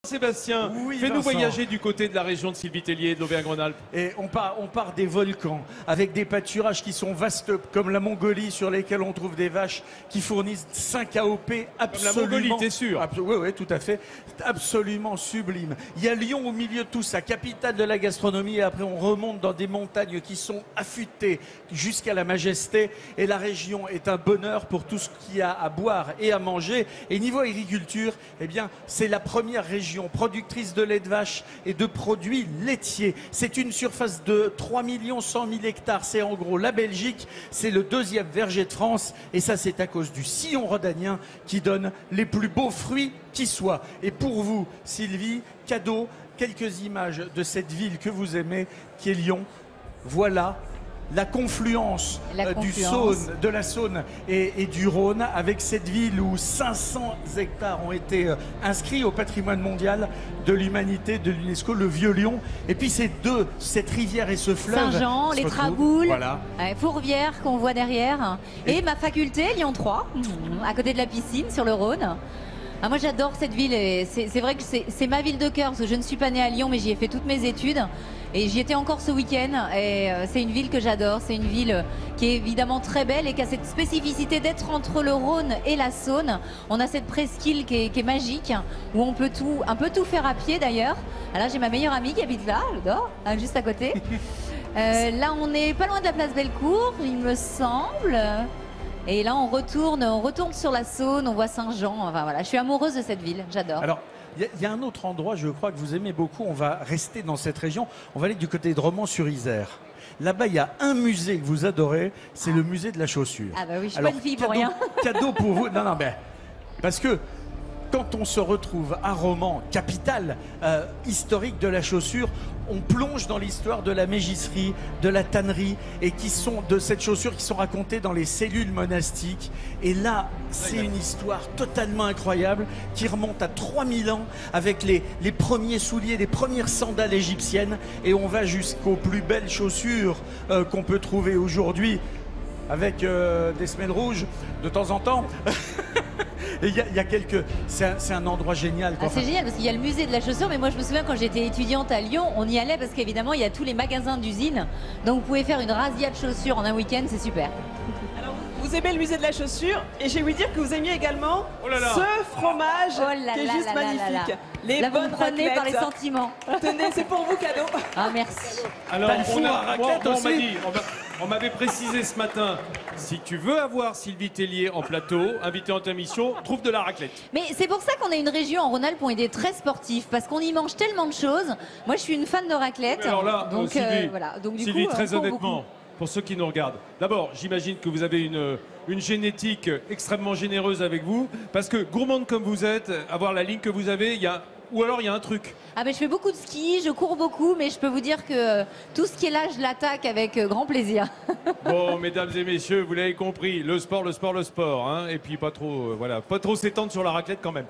Sébastien, Oui, fais-nous Vincent. voyager du côté de la région de Sylvie-Tellier, de l'Auvergne-Rhône-Alpes. Et on part des volcans, avec des pâturages qui sont vastes, comme la Mongolie, sur lesquels on trouve des vaches qui fournissent 5 AOP absolument... Comme la Mongolie, t'es sûr? Oui, oui, tout à fait. Absolument sublime. Il y a Lyon au milieu de tout ça, capitale de la gastronomie, et après on remonte dans des montagnes qui sont affûtées jusqu'à la majesté, et la région est un bonheur pour tout ce qu'il y a à boire et à manger. Et niveau agriculture, eh bien, c'est la première région productrice de lait de vache et de produits laitiers. C'est une surface de 3 100 000 hectares. C'est en gros la Belgique. C'est le deuxième verger de France. Et ça, c'est à cause du sillon rhodanien qui donne les plus beaux fruits qui soient. Et pour vous, Sylvie, cadeau, quelques images de cette ville que vous aimez, qui est Lyon. Voilà la confluence, de la Saône et du Rhône, avec cette ville où 500 hectares ont été inscrits au patrimoine mondial de l'humanité, de l'UNESCO, le Vieux Lyon. Et puis cette rivière et ce fleuve. Saint-Jean, les Traboules, voilà. Fourvière qu'on voit derrière. Et ma faculté, Lyon 3, à côté de la piscine, sur le Rhône. Ah, moi j'adore cette ville et c'est vrai que c'est ma ville de cœur parce que je ne suis pas née à Lyon mais j'y ai fait toutes mes études et j'y étais encore ce week-end et c'est une ville que j'adore, c'est une ville qui est évidemment très belle et qui a cette spécificité d'être entre le Rhône et la Saône. On a cette presqu'île qui est magique où on peut un peu tout faire à pied d'ailleurs. Là j'ai ma meilleure amie qui habite là, j'adore, juste à côté. Là on est pas loin de la place Bellecour, il me semble. Et là, on retourne sur la Saône, on voit Saint-Jean. Enfin voilà, je suis amoureuse de cette ville, j'adore. Alors, il y a un autre endroit, je crois, que vous aimez beaucoup. On va rester dans cette région. On va aller du côté de Romans-sur-Isère. Là-bas, il y a un musée que vous adorez, c'est le musée de la chaussure. Ah bah oui, je suis pas une fille pour rien. Cadeau pour vous. Non, mais parce que quand on se retrouve à Romans, capitale historique de la chaussure, on plonge dans l'histoire de la mégisserie, de la tannerie, et de cette chaussure qui sont racontées dans les cellules monastiques. Et là, c'est une histoire totalement incroyable qui remonte à 3000 ans avec les premiers souliers, les premières sandales égyptiennes. Et on va jusqu'aux plus belles chaussures qu'on peut trouver aujourd'hui avec des semelles rouges de temps en temps. Et il y a quelques... C'est un endroit génial. Ah, c'est génial parce qu'il y a le musée de la chaussure, mais moi je me souviens quand j'étais étudiante à Lyon, on y allait parce qu'évidemment il y a tous les magasins d'usines. Donc vous pouvez faire une razzia de chaussures en un week-end, c'est super. Alors, vous aimez le musée de la chaussure et je vais vous dire que vous aimiez également ce fromage qui est juste magnifique. Les là, vous me bonnes prenez par les raclettes. sentiments. Tenez, c'est pour vous cadeau. Ah merci. Alors, on on m'avait précisé ce matin, si tu veux avoir Sylvie Tellier en plateau, invité en ta émission, trouve de la raclette. Mais c'est pour ça qu'on a une région en Rhône-Alpes où on est très sportif, parce qu'on y mange tellement de choses. Moi, je suis une fan de raclette. Mais alors là, donc Sylvie, voilà. Donc du Sylvie, coup, très pour honnêtement, beaucoup. pour ceux qui nous regardent, d'abord, j'imagine que vous avez une génétique extrêmement généreuse avec vous, parce que gourmande comme vous êtes, avoir la ligne que vous avez, ou alors il y a un truc. Ah ben je fais beaucoup de ski, je cours beaucoup, mais je peux vous dire que tout ce qui est là, je l'attaque avec grand plaisir. Bon, mesdames et messieurs, vous l'avez compris, le sport, hein, et puis pas trop, voilà, pas trop s'étendre sur la raclette quand même.